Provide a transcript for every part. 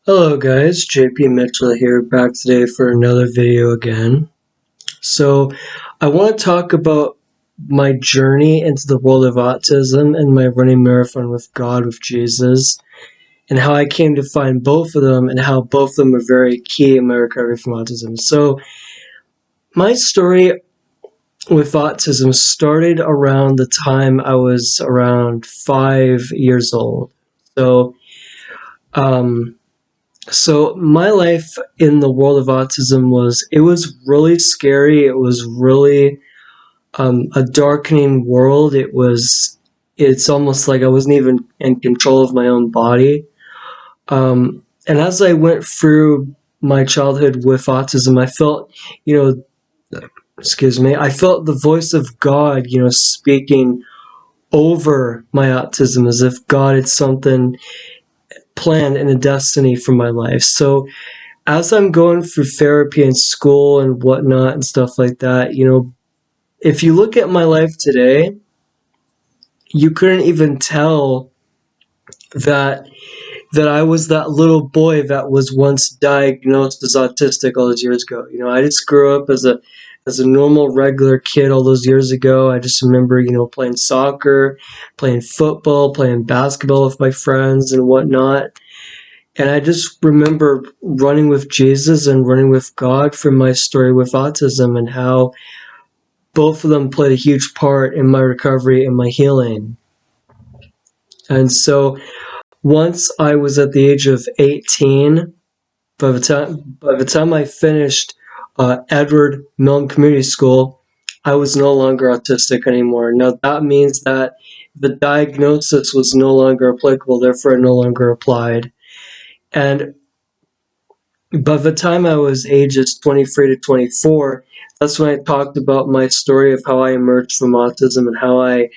Hello guys, JP Mitchell here, back today for another video again. So, I want to talk about my journey into the world of autism and my running marathon with God, with Jesus, and how I came to find both of them and how both of them are very key in my recovery from autism. So, my story with autism started around the time I was around 5 years old. So, um, So my life in the world of autism was really scary. It was really a darkening world. It's almost like I wasn't even in control of my own body. And as I went through my childhood with autism, I felt, you I felt the voice of God, speaking over my autism as if God had something planned and a destiny for my life. So as I'm going through therapy and school and whatnot and stuff like that, if you look at my life today, you couldn't even tell that I was that little boy that was once diagnosed as autistic all those years ago. I just grew up as a normal regular kid all those years ago. I just remember, playing soccer, playing football, playing basketball with my friends and whatnot. And I just remember running with Jesus and running with God from my story with autism and how both of them played a huge part in my recovery and my healing. And so once I was at the age of 18, by the time I finished Edward Milne Community School, I was no longer autistic anymore. Now that means that the diagnosis was no longer applicable, therefore it no longer applied. And by the time I was ages 23 to 24, that's when I talked about my story of how I emerged from autism and how I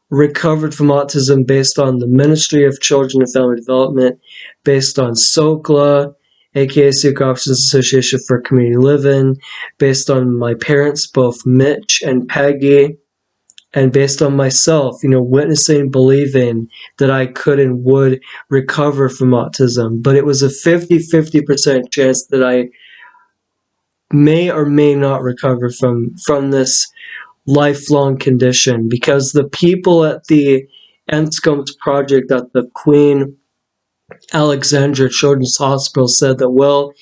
recovered from autism based on the Ministry of Children and Family Development, based on SOCLA, aka Secret Options Association for Community Living, based on my parents, both Mitch and Peggy, and based on myself, witnessing, believing that I could and would recover from autism. But it was a 50-50% chance that I may or may not recover from this lifelong condition, because the people at the Enscombs project at the Queen Alexandra Children's Hospital said that, well,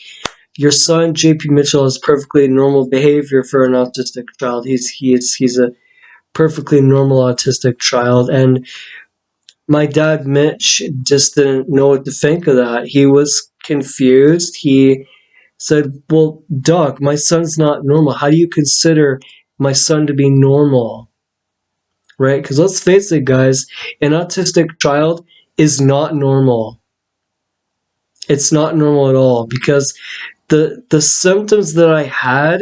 your son JP Mitchell has perfectly normal behavior for an autistic child. He's a perfectly normal autistic child. And my dad Mitch just didn't know what to think of that. He was confused. He said, well, Doc, my son's not normal. How do you consider my son to be normal? Right? Because let's face it, guys, an autistic child is not normal. It's not normal at all, because the symptoms that I had,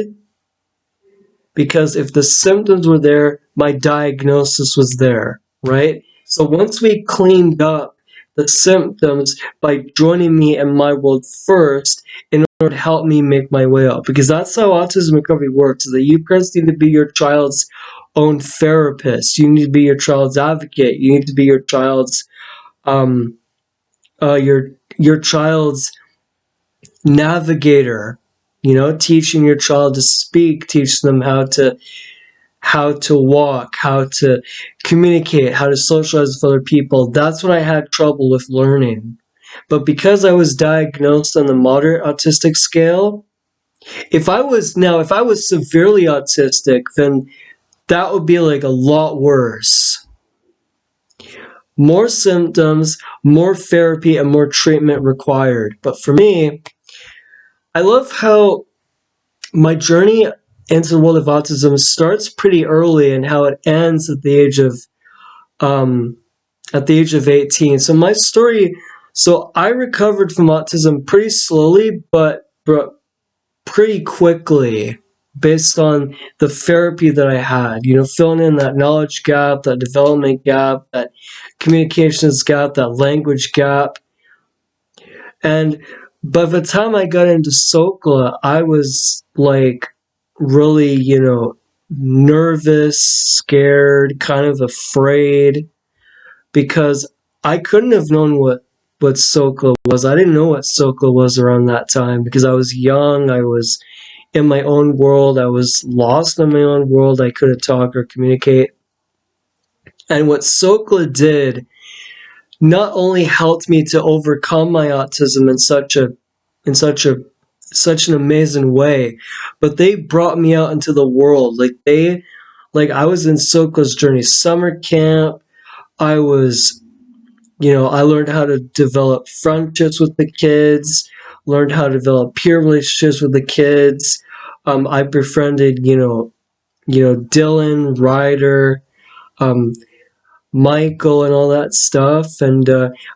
because if the symptoms were there, my diagnosis was there, right? So once we cleaned up the symptoms by joining me in my world first, in order to help me make my way up, because that's how autism recovery works, is that you parents need to be your child's own therapist. You need to be your child's advocate. You need to be your child's um your child's navigator, teaching your child to speak, teach them how to walk, how to communicate, how to socialize with other people. That's what I had trouble with learning. But because I was diagnosed on the moderate autistic scale, if I was severely autistic, then that would be like a lot worse. More symptoms, more therapy, and more treatment required. But for me, I love how my journey into the world of autism starts pretty early and how it ends um, at the age of 18. So my story, so I recovered from autism pretty slowly, but pretty quickly, based on the therapy that I had, filling in that knowledge gap, that development gap, that communications gap, that language gap. And by the time I got into SOCLA, I was like really, nervous, scared, kind of afraid, because I couldn't have known what Sokla was. I didn't know what Sokla was around that time because I was young. I was in my own world. I was lost in my own world. I couldn't talk or communicate. And what Sokla did not only helped me to overcome my autism in such an amazing way, but they brought me out into the world. Like I was in Sokla's Journey summer camp. I was, I learned how to develop friendships with the kids, learned how to develop peer relationships with the kids. I befriended, Dylan, Ryder, um, Michael, and all that stuff. And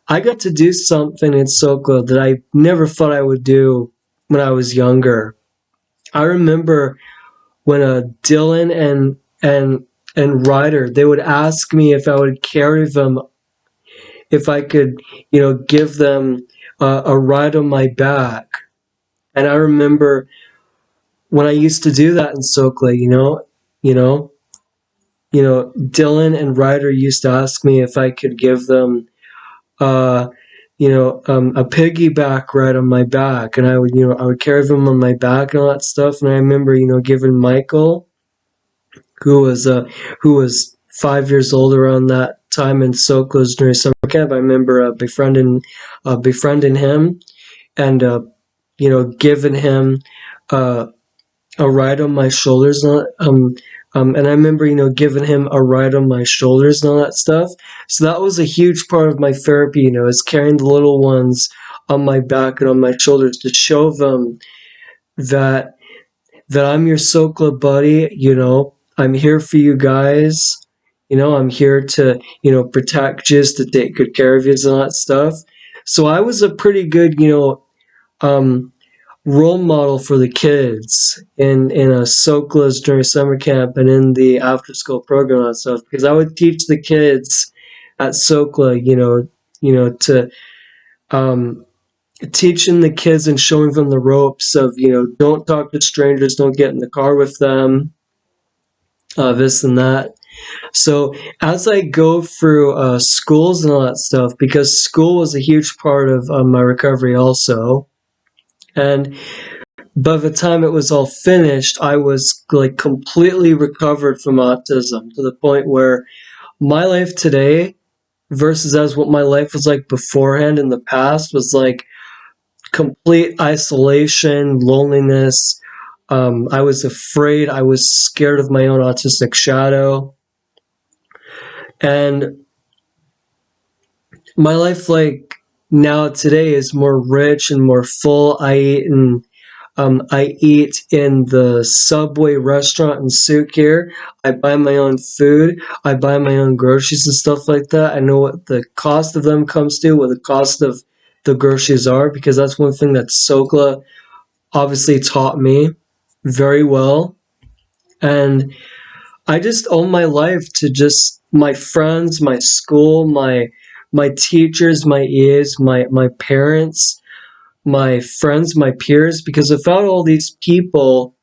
I got to do something in Sokla that I never thought I would do when I was younger. I remember when Dylan and Ryder, they would ask me if I would carry them, if I could, give them a ride on my back. And I remember when I used to do that in Sokla, you know, Dylan and Ryder used to ask me if I could give them, a piggyback ride on my back, and I would carry them on my back and all that stuff. And I remember, giving Michael, who was 5 years old around that time in Sokla's during summer camp. I remember befriending him and giving him uh, a ride on my shoulders. And I remember, giving him a ride on my shoulders and all that stuff. So that was a huge part of my therapy, is carrying the little ones on my back and on my shoulders to show them that I'm your Sokla buddy, I'm here for you guys. I'm here to, protect you, to take good care of you and all that stuff. So I was a pretty good, um, role model for the kids in a Sokla's during summer camp and in the after school program and stuff, because I would teach the kids at Sokla, to teaching the kids and showing them the ropes of, don't talk to strangers, don't get in the car with them, this and that. So as I go through schools and all that stuff, because school was a huge part of my recovery also, and by the time it was all finished, I was like completely recovered from autism to the point where my life today versus as what my life was like beforehand in the past was like complete isolation, loneliness. I was afraid. I was scared of my own autistic shadow. And my life, like now today, is more rich and more full. I eat in the Subway restaurant in Souk here. I buy my own food. I buy my own groceries and stuff like that. I know what the cost of them comes to, what the cost of the groceries are, because that's one thing that Sokla obviously taught me very well. And I just owe my life to just my friends, my school, my teachers, my ears, my parents, my friends, my peers, because without all these people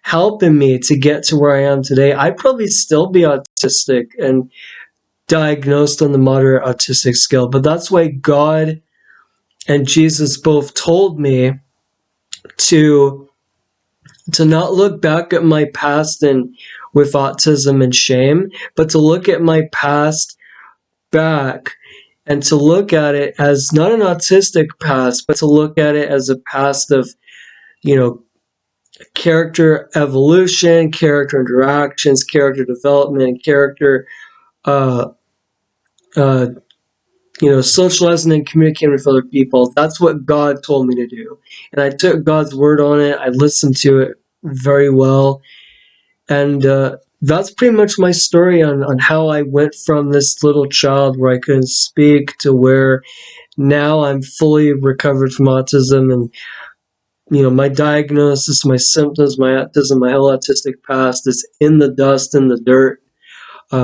helping me to get to where I am today, I'd probably still be autistic and diagnosed on the moderate autistic scale. But that's why God and Jesus both told me to not look back at my past and with autism and shame, but to look at my past back and to look at it as not an autistic past, but to look at it as a past of, character evolution, character interactions, character development, character, uh, uh, socializing and communicating with other people. That's what God told me to do. And I took God's word on it. I listened to it very well. And that's pretty much my story on how I went from this little child where I couldn't speak to where now I'm fully recovered from autism. And, my diagnosis, my symptoms, my autism, my whole autistic past is in the dust, in the dirt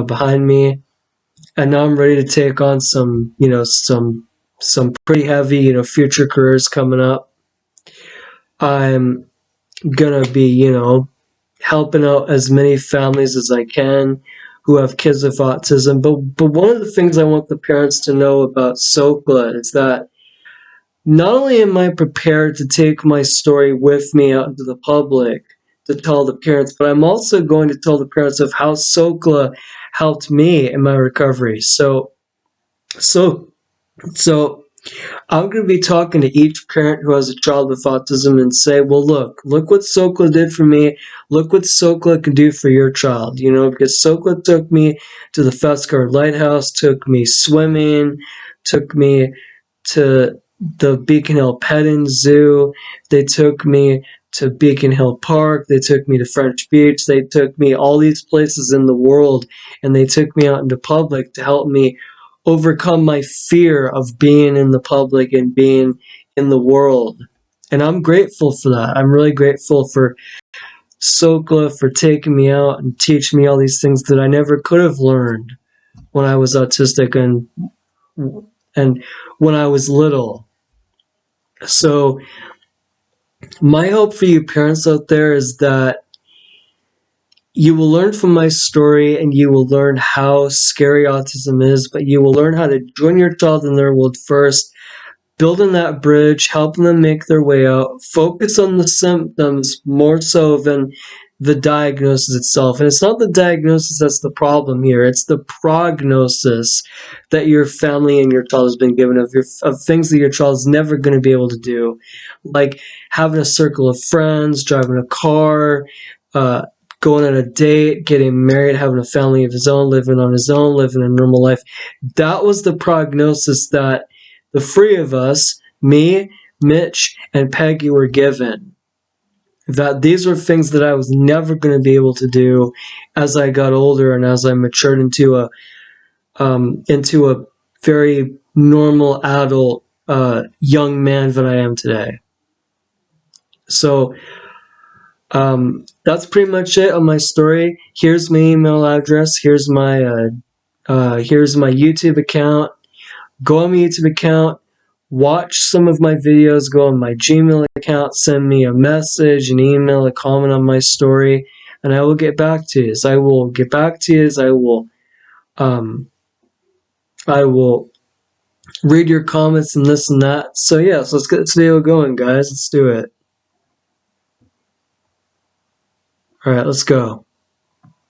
behind me. And now I'm ready to take on some pretty heavy, future careers coming up. I'm gonna be, helping out as many families as I can who have kids with autism. But one of the things I want the parents to know about Sokla is that not only am I prepared to take my story with me out into the public to tell the parents, but I'm also going to tell the parents of how Sokla helped me in my recovery. So, so I'm going to be talking to each parent who has a child with autism and say, well, look what Sokla did for me. Look what Sokla can do for your child, you know, because Sokla took me to the Feskar Lighthouse, took me swimming, took me to the Beacon Hill Petting Zoo. They took me to Beacon Hill Park. They took me to French Beach. They took me all these places in the world, and they took me out into public to help me overcome my fear of being in the public and being in the world. And I'm grateful for that. I'm really grateful for Sokla for taking me out and teaching me all these things that I never could have learned when I was autistic and when I was little. So my hope for you parents out there is that you will learn from my story and you will learn how scary autism is, but you will learn how to join your child in their world first, building that bridge, helping them make their way out, focus on the symptoms more so than the diagnosis itself. And it's not the diagnosis that's the problem here. It's the prognosis that your family and your child has been given of things that your child is never going to be able to do, like having a circle of friends, driving a car, uh, going on a date, getting married, having a family of his own, living on his own, living a normal life. That was the prognosis that the three of us, me, Mitch, and Peggy, were given. That these were things that I was never going to be able to do as I got older and as I matured into a very normal adult young man that I am today. So that's pretty much it on my story. Here's my email address. Here's my YouTube account. Go on my YouTube account, watch some of my videos, go on my Gmail account, send me a message, an email, a comment on my story, and I will get back to you. I will get back to you. I will read your comments and this and that. So yeah, so let's get this video going, guys. Let's do it. All right, let's go.